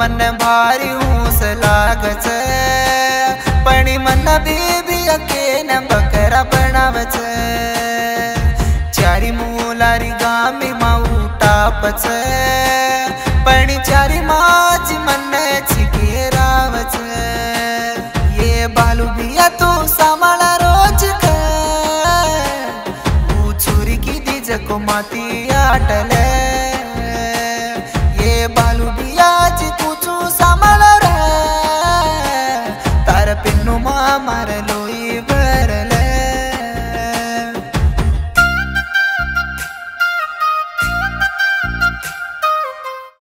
मन भारी हूस लागच पणी मन बीबी के न बकरा बनावच चारी मुलारी गामी माऊ टापच पणी चारी माझी मन चिकेरावच ये बालू बिया तू सांभाळ रोज छुरी की दीज को माती आटले ये बालू बिया जी तू सांभाळ रे तार पिन्नू मा मारलो